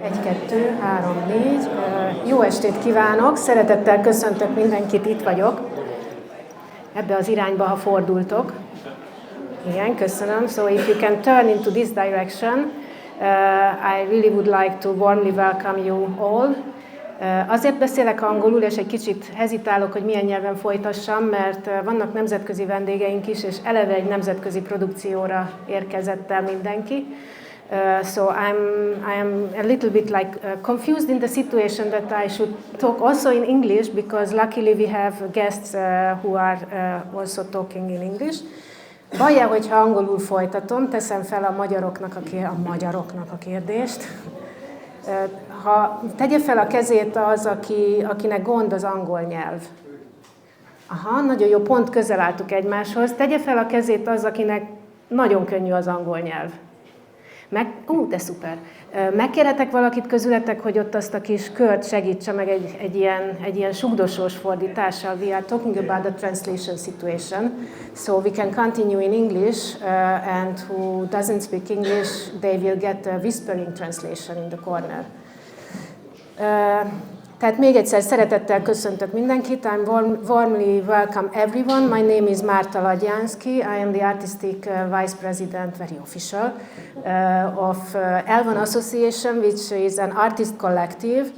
1, 2, 3, 4. Jó estét kívánok! Szeretettel köszöntök mindenkit, itt vagyok. Ebbe az irányba, ha fordultok. Igen, köszönöm. So if you can turn into this direction, I really would like to warmly welcome you all. Azért beszélek angolul, és egy kicsit hezitálok, hogy milyen nyelven folytassam, mert vannak nemzetközi vendégeink is, és eleve egy nemzetközi produkcióra érkezett el mindenki. So I am a little bit confused in the situation that I should talk also in English, because luckily we have guests who are also talking in English. Baj-e, hogyha angolul folytatom, teszem fel a magyaroknak a kérdést. Tegye fel a kezét az, akinek gond az angol nyelv. Aha, nagyon jó, pont közel álltuk egymáshoz. Tegye fel a kezét az, akinek nagyon könnyű az angol nyelv. De szuper. Megkérhetek valakit közületek, hogy ott azt a kis kört segítse meg egy ilyen sugdosós fordítással. We are talking about the translation situation. So we can continue in English, and who doesn't speak English, they will get a whispering translation in the corner. Tehát még egyszer szeretettel köszöntök mindenkit. I'm warmly welcome everyone. My name is Márta Lajti. I am the artistic vice president, very official, of L1 Association, which is an artist collective.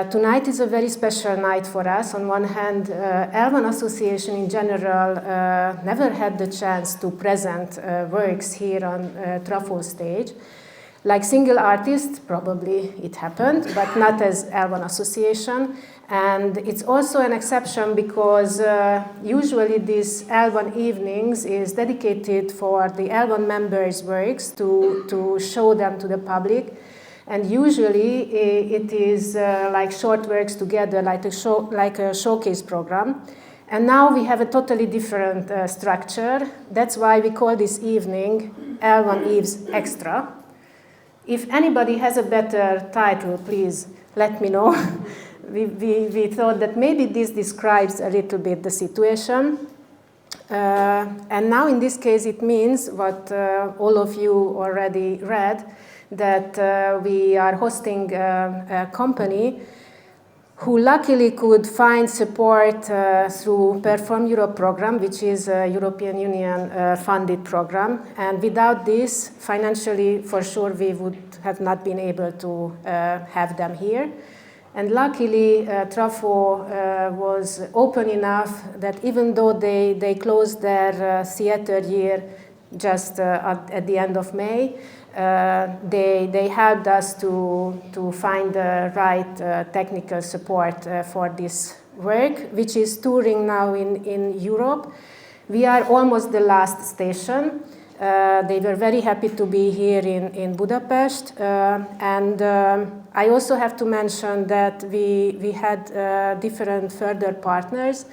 Tonight is a very special night for us. On one hand, L1 Association in general never had the chance to present works here on Trafó stage. Like single artists, probably it happened, but not as L1 Association. And it's also an exception because usually this L1 evenings is dedicated for the L1 members' works to show them to the public. And usually it is like short works together, like a showcase program. And now we have a totally different structure. That's why we call this evening L1-eve's Extra. If anybody has a better title, please let me know. we thought that maybe this describes a little bit the situation. And now in this case it means what all of you already read, that we are hosting a company who luckily could find support through Perform Europe program, which is a European Union funded program. And without this, financially, for sure, we would have not been able to have them here. And luckily, Trafó was open enough that even though they closed their theater year just at the end of May, they helped us to find the right technical support for this work, which is touring now in Europe. We are almost the last station. They were very happy to be here in Budapest. And I also have to mention that we had different further partners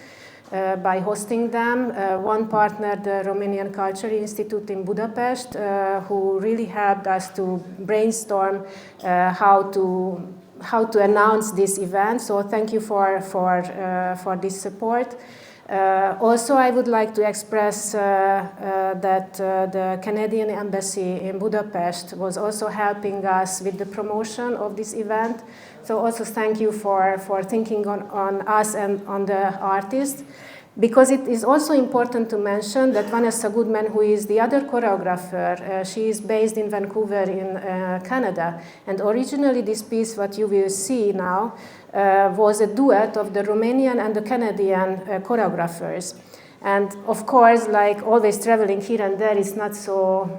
by hosting them. One partner, the Romanian Culture Institute in Budapest, who really helped us to brainstorm how to announce this event. So thank you for this support. Also, I would like to express that the Canadian Embassy in Budapest was also helping us with the promotion of this event. So also thank you for thinking on us and on the artists. Because it is also important to mention that Vanessa Goodman, who is the other choreographer, she is based in Vancouver in Canada. And originally this piece, what you will see now, was a duet of the Romanian and the Canadian choreographers. And of course, like always traveling here and there is not so,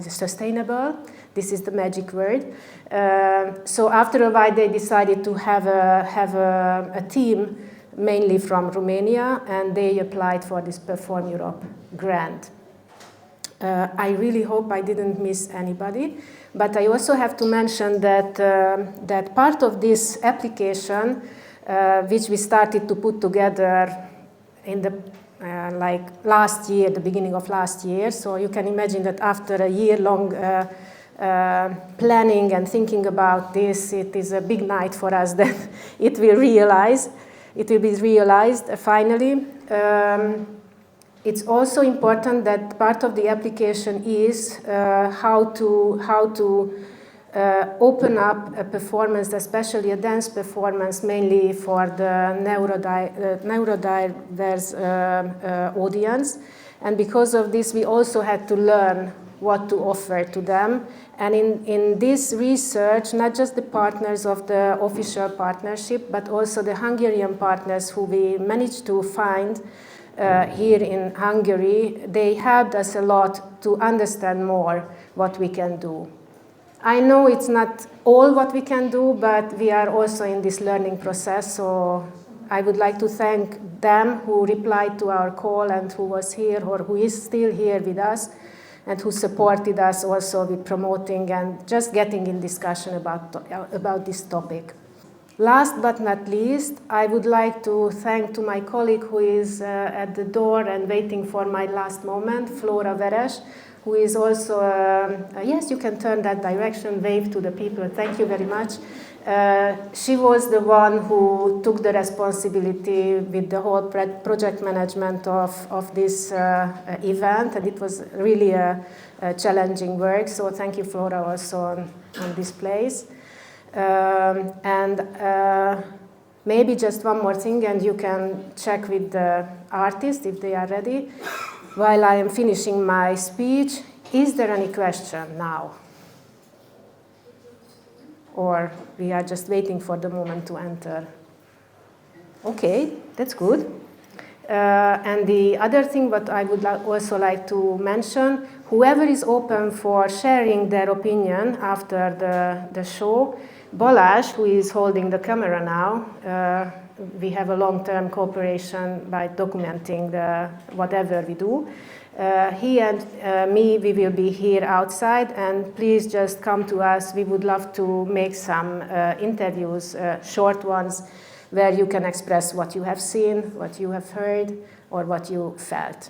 sustainable. This is the magic word. So after a while they decided to have a team mainly from Romania, and they applied for this Perform Europe grant. I really hope I didn't miss anybody, but I also have to mention that part of this application, which we started to put together in the last year, the beginning of last year. So you can imagine that after a year-long planning and thinking about this, it is a big night for us that it will be realized finally. It's also important that part of the application is how to open up a performance, especially a dance performance, mainly for the neurodiverse audience. And because of this, we also had to learn what to offer to them. And in this research, not just the partners of the official partnership, but also the Hungarian partners who we managed to find here in Hungary, they helped us a lot to understand more what we can do. I know it's not all what we can do, but we are also in this learning process, so I would like to thank them who replied to our call and who was here or who is still here with us and who supported us also with promoting and just getting in discussion about this topic. Last but not least, I would like to thank to my colleague who is at the door and waiting for my last moment, Flora Veres, who is also, yes, you can turn that direction, wave to the people, thank you very much. She was the one who took the responsibility with the whole project management of this event, and it was really a challenging work, so thank you, Flora, also on this place. Maybe just one more thing, and you can check with the artists if they are ready. While I am finishing my speech, is there any question now? Or we are just waiting for the moment to enter? Okay, that's good. And the other thing what I would also like to mention, whoever is open for sharing their opinion after the show, Balázs, who is holding the camera now, we have a long-term cooperation by documenting whatever we do. He and me, we will be here outside, and please just come to us. We would love to make some interviews, short ones, where you can express what you have seen, what you have heard, or what you felt.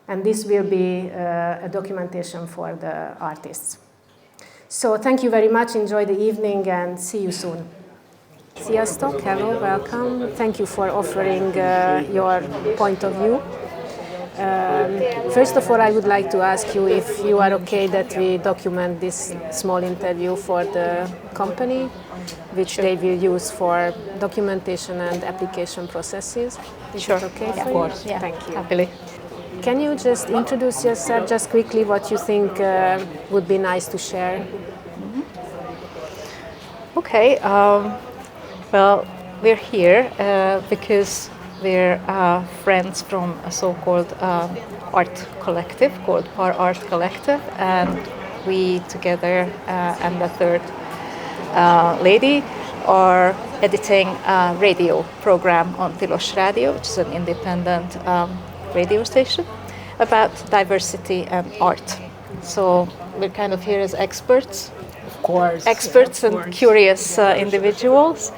And this will be a documentation for the artists. So thank you very much, enjoy the evening, and see you soon. Sziasztok, hello, welcome. Thank you for offering your point of view. First of all, I would like to ask you if you are okay that we document this small interview for the company, which they will use for documentation and application processes. Is it okay for you? Of course, yeah. Thank you. Happily. Can you just introduce yourself just quickly, what you think would be nice to share? Mm-hmm. Okay. Well, we're here because we're friends from a so-called art collective called ParArt Collective, and we together and the third lady are editing a radio program on Tilos Radio, which is an independent radio station about diversity and art. So we're kind of here as experts. Of course. Experts and curious individuals.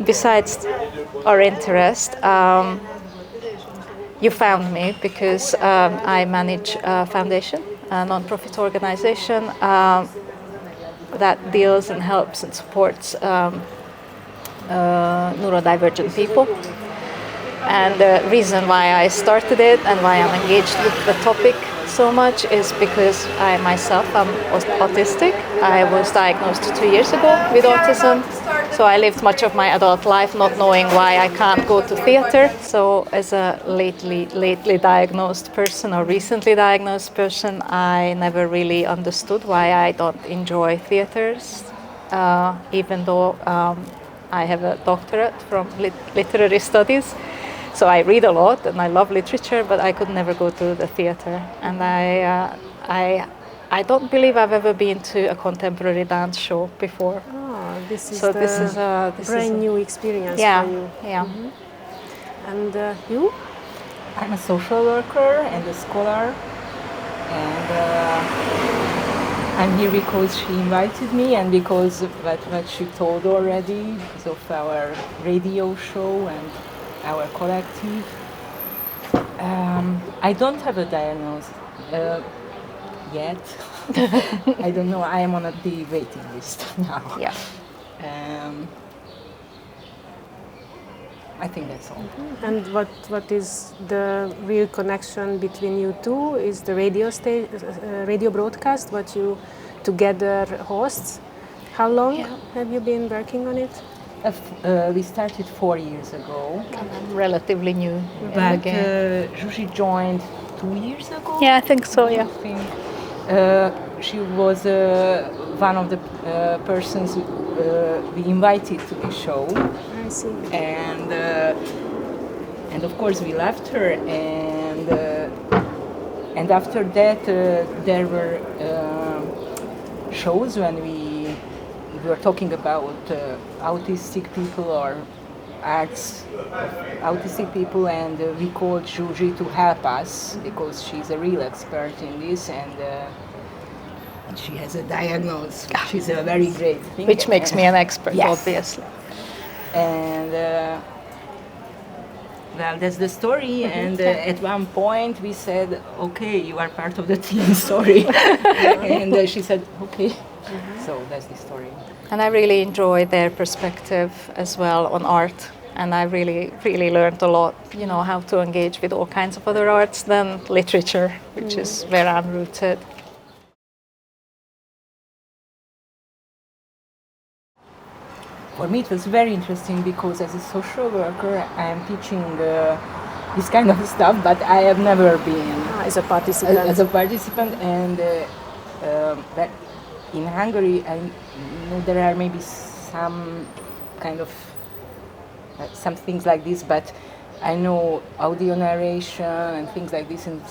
Besides our interest, you found me because I manage a foundation, a non-profit organization that deals and helps and supports neurodivergent people. And the reason why I started it and why I'm engaged with the topic so much is because I myself am autistic. I was diagnosed 2 years ago with autism, so I lived much of my adult life not knowing why I can't go to theater. So as a lately diagnosed person or recently diagnosed person, I never really understood why I don't enjoy theaters, even though I have a doctorate from literary studies. So I read a lot and I love literature, but I could never go to the theater. And I don't believe I've ever been to a contemporary dance show before. Oh, this is a brand new experience for you. Yeah. Mm-hmm. And you? I'm a social worker and a scholar, and I'm here because she invited me and because of what she told already, because of our radio show and our collective. I don't have a diagnosis yet. I don't know. I am on the waiting list now. Yeah. I think that's all. And what is the real connection between you two? Is the radio broadcast what you together hosts. How long have you been working on it? We started 4 years ago. I'm relatively new in the But game. Zsuzsi joined 2 years ago. Yeah, I think so, yeah. I think. She was one of the persons we invited to the show. I see. And of course we left her, and after that there were shows when we were talking about autistic people or arts of autistic people, and we called Zsuzsi to help us because she's a real expert in this, and she has a diagnosis. She's a very great thing. Which makes me an expert, Yes. obviously. And well, that's the story. And at one point we said, okay, you are part of the team, sorry. And she said, okay. So that's the story. And I really enjoy their perspective as well on art. And I really, really learned a lot, you know, how to engage with all kinds of other arts than literature, which is where I'm rooted. For me, it was very interesting because as a social worker, I am teaching this kind of stuff, but I have never been As a participant. as a participant. And but in Hungary, I know there are maybe some kind of some things like this, but I know audio narration and things like this, and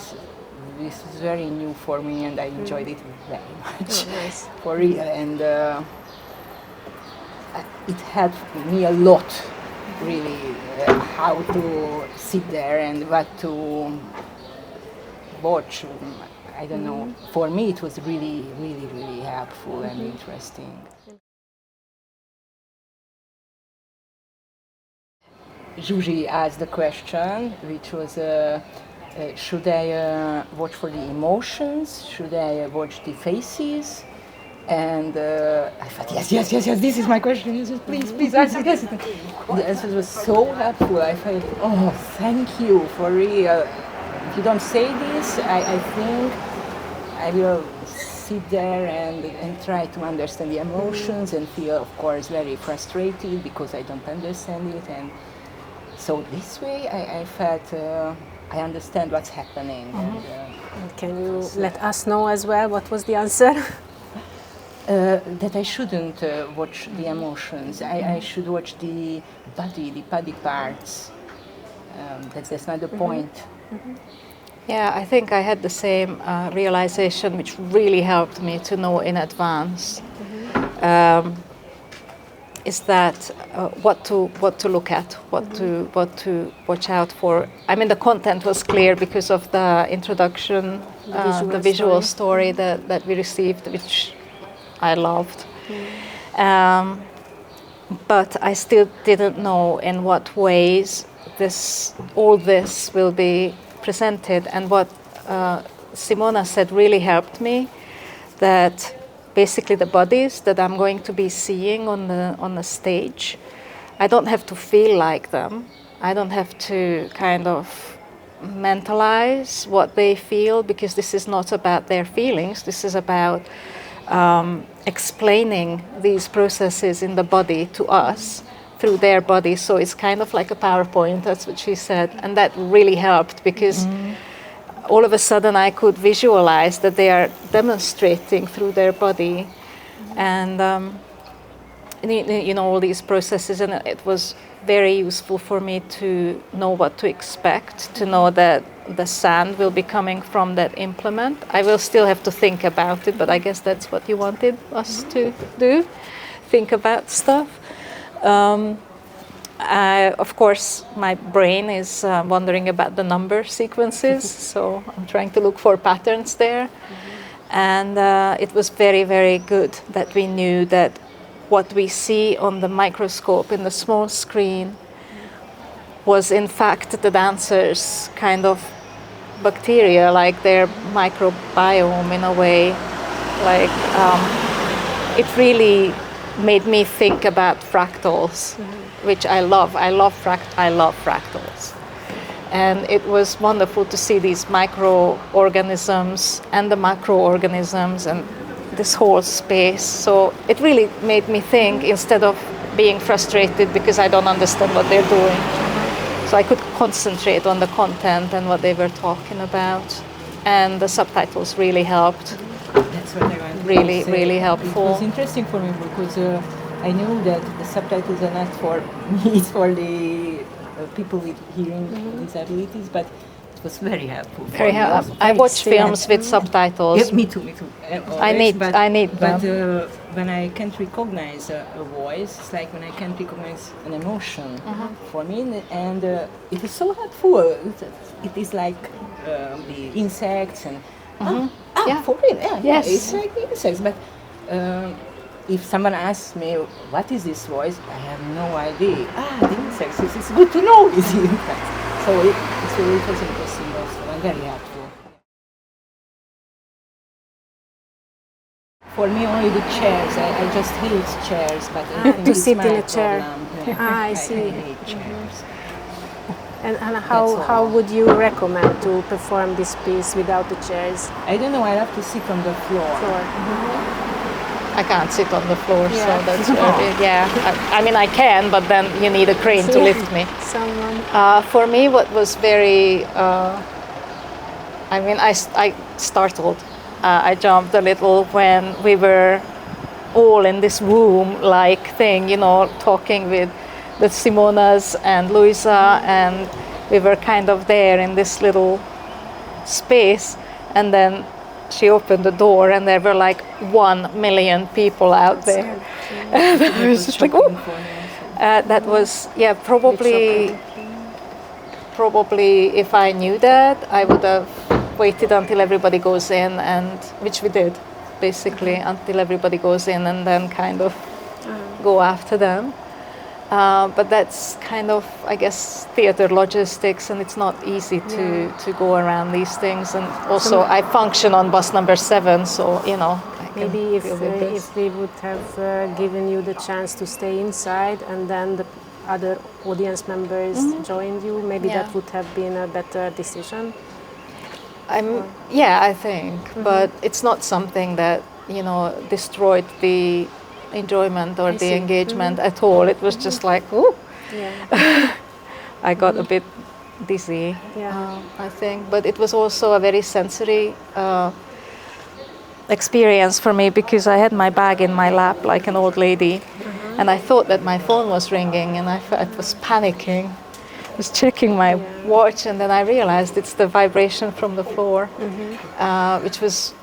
this is very new for me, and I enjoyed it very much. Oh, nice. For real, and it helped me a lot, really, how to sit there and what to watch. I don't know. For me, it was really, really, really helpful and interesting. Zsuzsi asked the question, which was, should I watch for the emotions? Should I watch the faces? And I thought, yes, this is my question. Yes, please, answer this. The answer was so helpful. I felt, oh, thank you, for real. If you don't say this, I think I will sit there and try to understand the emotions and feel, of course, very frustrated because I don't understand it. And so this way, I felt I understand what's happening. And, Can you let us know as well what was the answer? that I shouldn't watch the emotions. I should watch the body parts. That's not the point. Yeah, I think I had the same realization, which really helped me to know in advance. Is that what to look at, what to watch out for. I mean, the content was clear because of the introduction, the visual story that we received, which I loved. But I still didn't know in what ways all this will be presented. And what Simona said really helped me, that basically the bodies that I'm going to be seeing on the stage, I don't have to feel like them. I don't have to kind of mentalize what they feel, because this is not about their feelings. This is about explaining these processes in the body to us through their body. So it's kind of like a PowerPoint, that's what she said. And that really helped, because all of a sudden I could visualize that they are demonstrating through their body. And you know, all these processes, and it was very useful for me to know what to expect, to know that the sand will be coming from that implement. I will still have to think about it, but I guess that's what you wanted us to do, think about stuff. Of course, my brain is wondering about the number sequences, so I'm trying to look for patterns there. And it was very, very good that we knew that what we see on the microscope in the small screen was in fact the dancers' kind of bacteria, like their microbiome in a way. Like it really made me think about fractals, which I love. I love fractals. And it was wonderful to see these microorganisms and the macroorganisms and this whole space. So it really made me think instead of being frustrated because I don't understand what they're doing. So I could concentrate on the content and what they were talking about. And the subtitles really helped. That's what I wanted Really, to say. really helpful. It was interesting for me because I knew that the subtitles are not for me, it's for the people with hearing disabilities, but it was very helpful. Very I watch films with subtitles. Yeah, me too. I need But them. when I can't recognize a voice, it's like when I can't recognize an emotion for me, and it is so helpful. It is like the insects and Yeah. for real, yeah, Yes. it's like the insects. But if someone asks me what is this voice, I have no idea. The insects. It's good to know it's the insects. So it was interesting also and very helpful. For me, only the chairs. I just hate chairs, but I think to it's sit my in a chair. problem. I see. I hate chairs. And That's all. how would you recommend to perform this piece without the chairs? I don't know. I love to sit on the floor. I can't sit on the floor, so Yeah. that's I mean, I can, but then you need a crane to lift me. Someone. For me, what was very, I startled. I jumped a little when we were all in this room-like thing, talking with the Simonas and Luisa, and we were kind of there in this little space, and then she opened the door and there were like 1 million people out there. And I was just like, oh! That was, probably if I knew that, I would have waited until everybody goes in, and which we did, basically, until everybody goes in and then kind of go after them. But that's kind of, I guess, theater logistics, and it's not easy to go around these things. And also, I function on bus number 7, so I can Maybe if deal with this. we would have given you the chance to stay inside and then the other audience members joined you, maybe that would have been a better decision. I think, but it's not something that destroyed the enjoyment or the engagement at all. It was just like, ooh. Yeah. I got a bit dizzy, I think, but it was also a very sensory experience for me because I had my bag in my lap like an old lady, and I thought that my phone was ringing, and I was panicking. I was checking my watch, and then I realized it's the vibration from the floor, which was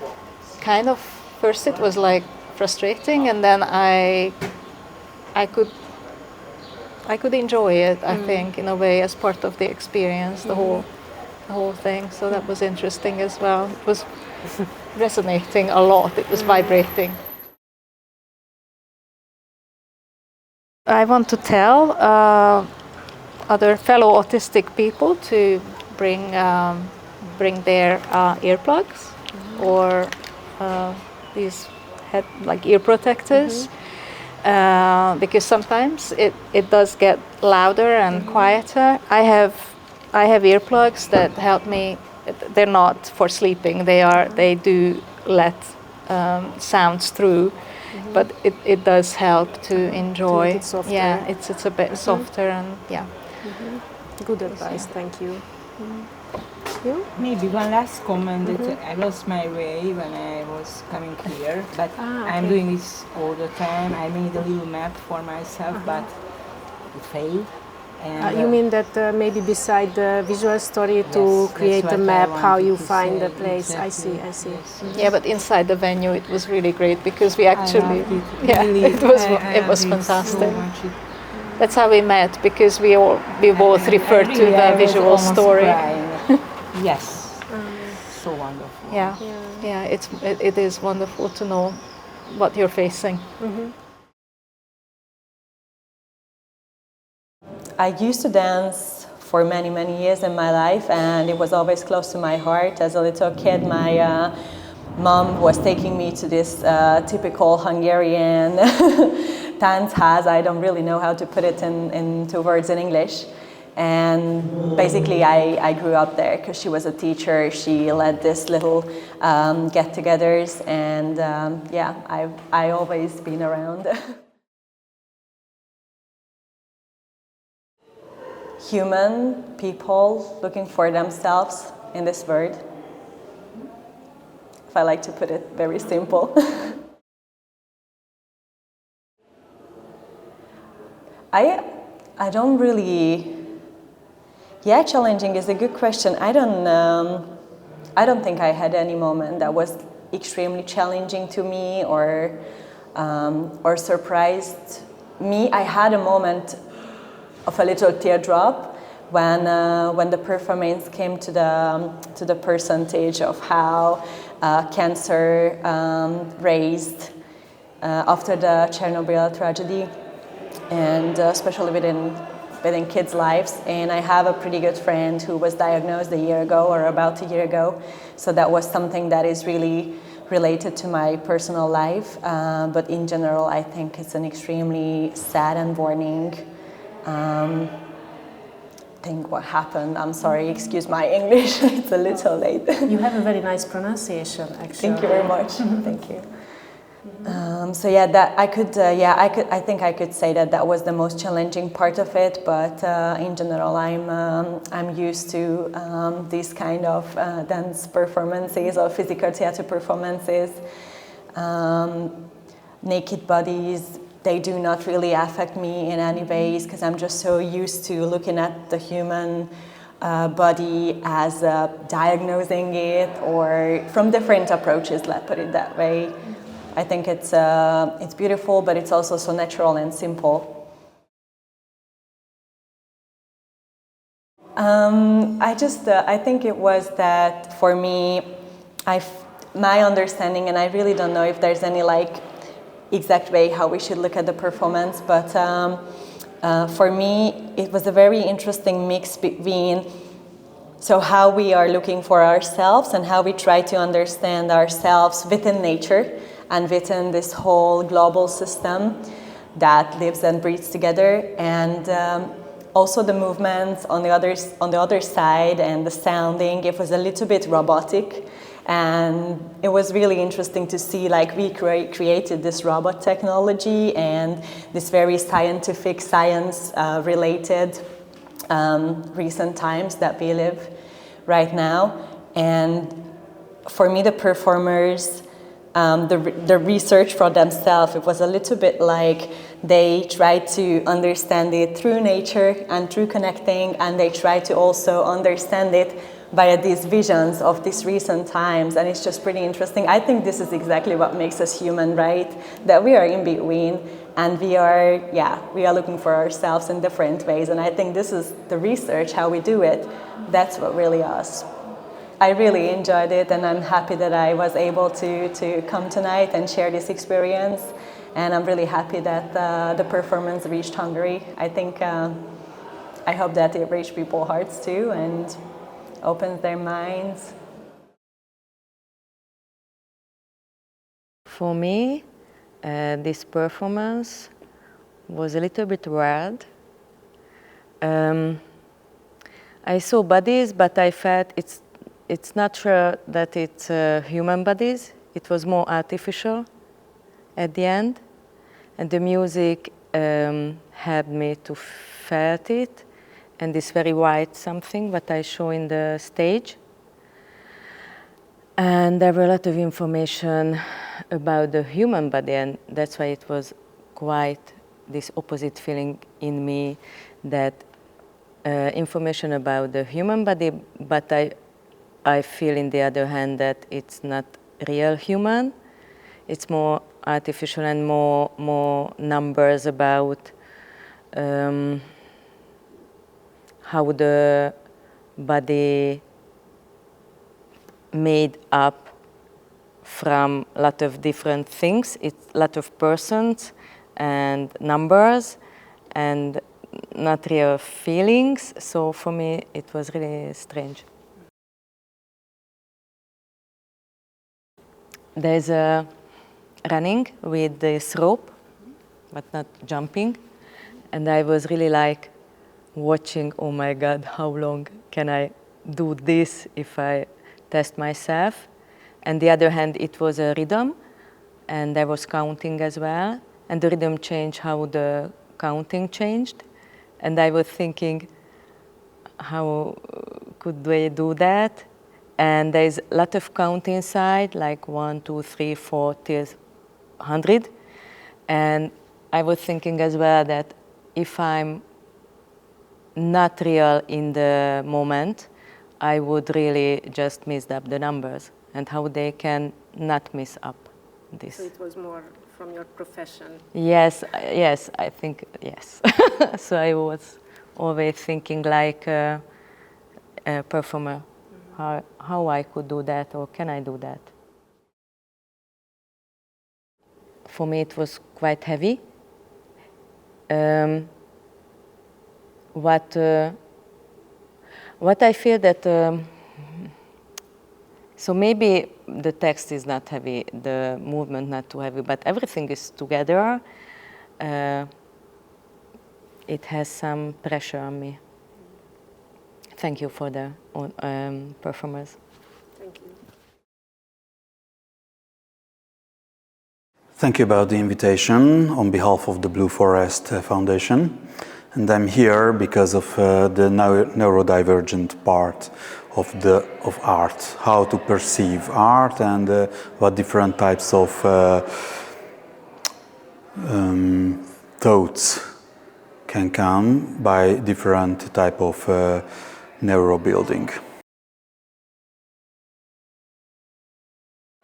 kind of, first it was like frustrating, and then I could enjoy it, I think, in a way, as part of the experience, the whole thing. So that was interesting as well. It was resonating a lot. It was vibrating. I want to tell other fellow autistic people to bring their earplugs or these like ear protectors, because sometimes it does get louder and quieter. I have earplugs that help me. They're not for sleeping. They do let sounds through, but it does help to enjoy. Make it softer. Yeah, it's a bit softer, and Good advice, thank you. You? Maybe one last comment that I lost my way when I was coming here, but I'm doing this all the time. I made a little map for myself, but it failed. And, You mean that maybe beside the visual story to create a map how you find the place? Exactly. I see. Yes. Yeah, but inside the venue it was really great because we actually, Really, it was I fantastic. so much. That's how we met, because we both referred to Really, I the was visual almost story. crying. Yes, so wonderful. Yeah, it is wonderful to know what you're facing. I used to dance for many, many years in my life, and it was always close to my heart. As a little kid, my mom was taking me to this typical Hungarian Táncház. I don't really know how to put it into words in English. And basically I grew up there because she was a teacher. She led this little get-togethers, and yeah, I always been around. Human people looking for themselves in this world, if I like to put it very simple. I don't really. Yeah, challenging is a good question. I don't think I had any moment that was extremely challenging to me or surprised me. I had a moment of a little teardrop when the performance came to the percentage of how cancer raised after the Chernobyl tragedy, and especially within kids' lives. And I have a pretty good friend who was diagnosed a year ago or about a year ago, so that was something that is really related to my personal life. But in general, I think it's an extremely sad and warning thing what happened. I'm sorry, excuse my English, it's a little late. You have a very nice pronunciation, actually. Thank you very much. Thank you. So yeah, that I think I could say that was the most challenging part of it. But in general, I'm used to these kind of dance performances or physical theater performances. Naked bodies, they do not really affect me in any ways, because I'm just so used to looking at the human body as diagnosing it, or from different approaches, let's put it that way. I think it's beautiful, but it's also so natural and simple. I think it was that for me, my understanding, and I really don't know if there's any exact way how we should look at the performance, but for me, it was a very interesting mix between how we are looking for ourselves and how we try to understand ourselves within nature and within this whole global system that lives and breathes together, and also the movements on the other side, and the sounding. It was a little bit robotic, and it was really interesting to see we created this robot technology and this very scientific, science related recent times that we live right now. And for me, the performers, the research for themselves, it was a little bit like they tried to understand it through nature and through connecting, and they tried to also understand it via these visions of these recent times, and it's just pretty interesting. I think this is exactly what makes us human, right? That we are in between, and we are looking for ourselves in different ways, and I think this is the research, how we do it. That's what really us. I really enjoyed it, and I'm happy that I was able to come tonight and share this experience. And I'm really happy that the performance reached Hungary. I think, I hope that it reached people's hearts too and opens their minds. For me, this performance was a little bit weird. I saw bodies, but I felt it's not sure that it's human bodies. It was more artificial at the end, and the music helped me to felt it, and this very white something what I show in the stage. And there were a lot of information about the human body, and that's why it was quite this opposite feeling in me, that information about the human body, but I feel in the other hand that it's not real human. It's more artificial and more numbers about how the body made up from a lot of different things. It's a lot of persons and numbers and not real feelings. So for me, it was really strange. There's a running with this rope, but not jumping. And I was really like, watching, oh my God, how long can I do this if I test myself? And the other hand, it was a rhythm, and I was counting as well, and the rhythm changed how the counting changed, and I was thinking, how could they do that? And there's a lot of count inside, like 1, 2, 3, 4 till 100, and I was thinking as well that if I'm not real in the moment, I would really just mess up the numbers, and how they can not mess up this. So it was more from your profession? Yes, I think yes. So I was always thinking like a performer, how I could do that, or can I do that? For me it was quite heavy. What I feel that, so maybe the text is not heavy, the movement not too heavy, but everything is together. It has some pressure on me. Thank you for the performers. Thank you. Thank you about the invitation on behalf of the Blue Forest Foundation. And I'm here because of the neurodivergent part of art, how to perceive art, and what different types of thoughts can come by different type of neurobuilding.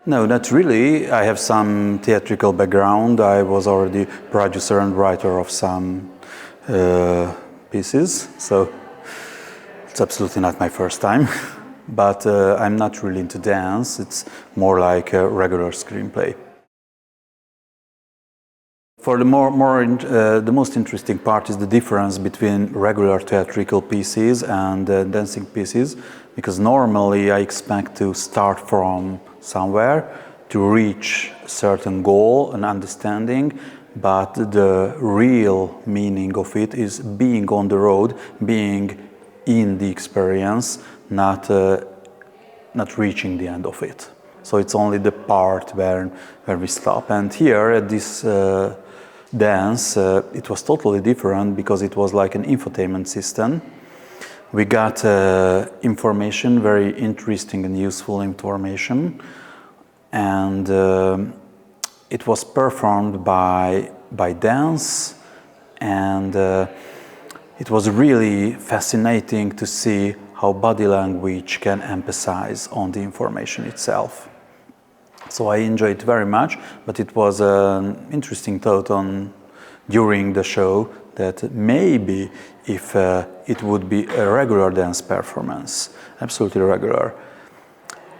No, not really. I have some theatrical background. I was already producer and writer of some pieces, so it's absolutely not my first time. But I'm not really into dance. It's more like a regular screenplay. For the the most interesting part is the difference between regular theatrical pieces and dancing pieces, because normally I expect to start from somewhere to reach a certain goal and understanding, but the real meaning of it is being on the road, being in the experience, not reaching the end of it. So it's only the part where we stop. And here at this dance, it was totally different because it was like an infotainment system. We got information, very interesting and useful information, and it was performed by dance, and it was really fascinating to see how body language can emphasize on the information itself. So I enjoyed it very much, but it was an interesting thought during the show that maybe if it would be a regular dance performance, absolutely regular,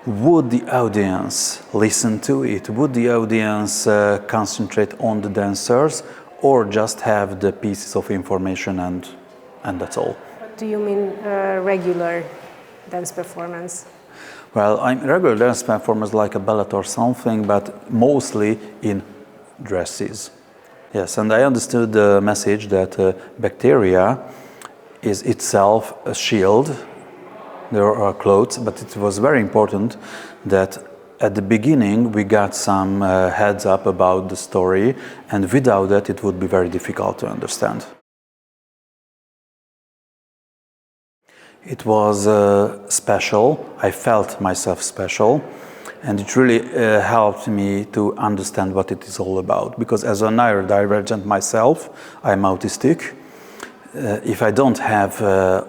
would the audience listen to it? Would the audience concentrate on the dancers, or just have the pieces of information and that's all? What do you mean regular dance performance? Well, I'm regular dance performers like a ballet or something, but mostly in dresses. Yes, and I understood the message that bacteria is itself a shield. There are clothes, but it was very important that at the beginning we got some heads up about the story, and without that it would be very difficult to understand. It was special. I felt myself special, and it really helped me to understand what it is all about. Because as a neurodivergent myself, I'm autistic. If I don't have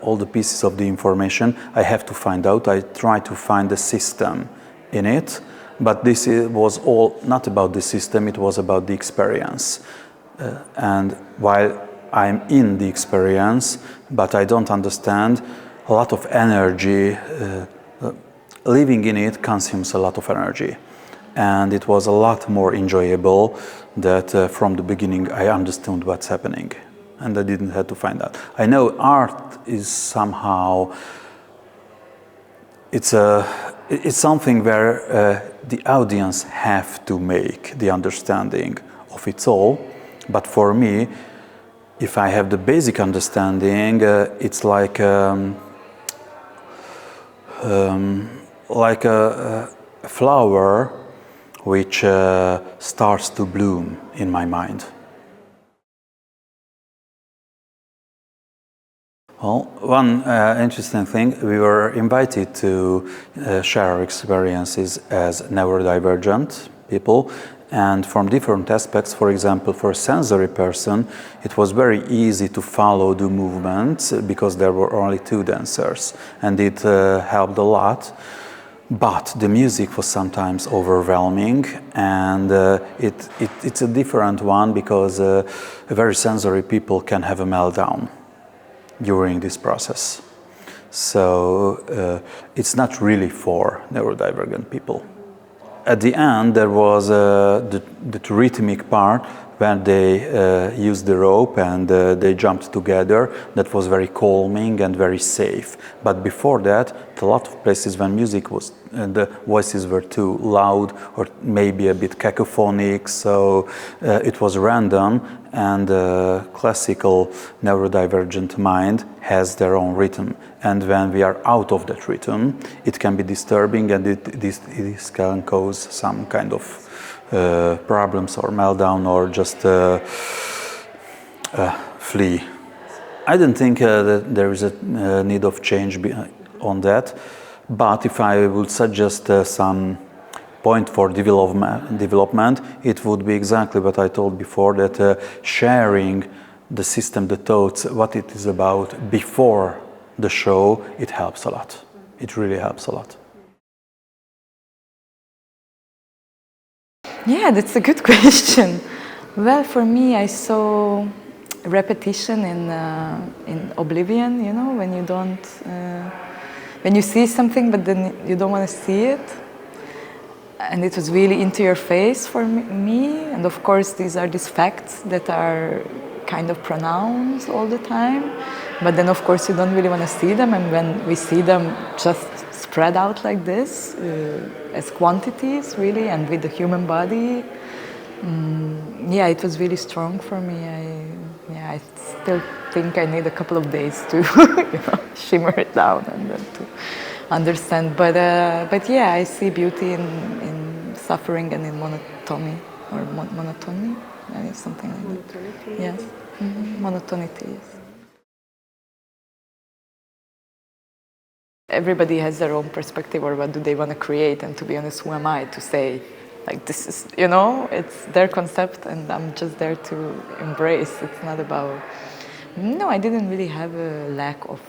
all the pieces of the information, I have to find out. I try to find the system in it, but this was all not about the system, it was about the experience. And while I'm in the experience, but I don't understand, a lot of energy, living in it consumes a lot of energy. And it was a lot more enjoyable that from the beginning I understood what's happening. And I didn't have to find out. I know art is somehow, it's something where the audience have to make the understanding of it all. But for me, if I have the basic understanding, it's like a flower which starts to bloom in my mind. Well, one interesting thing, we were invited to share our experiences as neurodivergent people, and from different aspects. For example, for a sensory person, it was very easy to follow the movements because there were only 2 dancers, and it helped a lot. But the music was sometimes overwhelming, and it's a different one because very sensory people can have a meltdown during this process. So it's not really for neurodivergent people. At the end, there was the rhythmic part when they used the rope and they jumped together. That was very calming and very safe. But before that, a lot of places when music was, the voices were too loud or maybe a bit cacophonic, so it was random, and the classical neurodivergent mind has their own rhythm. And when we are out of that rhythm, it can be disturbing, and this can cause some kind of problems or meltdown or just flee. I don't think that there is a need of change on that, but if I would suggest some point for development, it would be exactly what I told before, that sharing the system, the thoughts, what it is about before the show, it helps a lot. It really helps a lot. Yeah, that's a good question. Well, for me, I saw repetition in oblivion, you know, when you don't, when you see something but then you don't want to see it. And it was really into your face for me. And of course, these are these facts that are kind of pronounced all the time. But then, of course, you don't really want to see them. And when we see them just spread out like this, as quantities, really, and with the human body, yeah, it was really strong for me. I still think I need a couple of days to shimmer it down and then to understand. But yeah, I see beauty in suffering and in monotony, or monotony, something like that. Yes, monotonity, yes. Everybody has their own perspective, or what do they want to create, and to be honest, who am I to say, like, this is, you know, it's their concept and I'm just there to embrace. It's not about, no, I didn't really have a lack of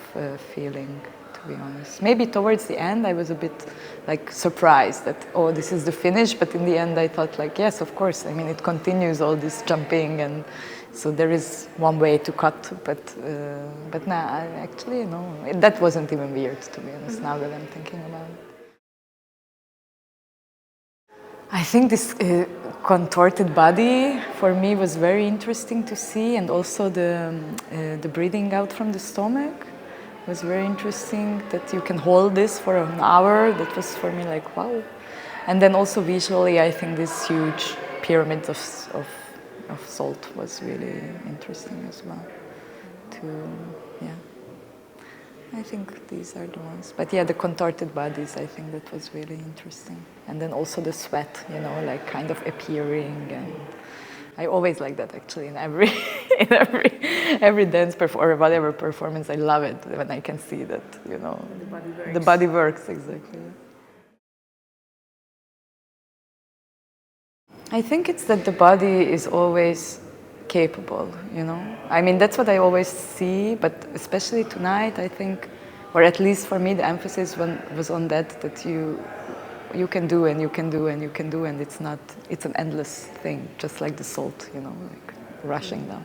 feeling, to be honest. Maybe towards the end I was a bit like surprised that, oh, this is the finish, but in the end I thought like, yes, of course, I mean, it continues all this jumping, and so there is one way to cut, but nah, actually, no, that wasn't even weird, to be honest, now that I'm thinking about it. I think this contorted body for me was very interesting to see, and also the breathing out from the stomach was very interesting, that you can hold this for an hour. That was for me like, wow. And then also visually, I think this huge pyramid of salt was really interesting as well. Yeah. I think these are the ones. But yeah, the contorted bodies, I think that was really interesting. And then also the sweat, you know, like kind of appearing. And I always like that, actually, in every dance or whatever performance. I love it when I can see that, you know, the body works, exactly. I think it's that the body is always capable, you know. I mean, that's what I always see, but especially tonight, I think, or at least for me, the emphasis was on that you can do and you can do and you can do, and it's an endless thing, just like the salt, you know, like rushing down.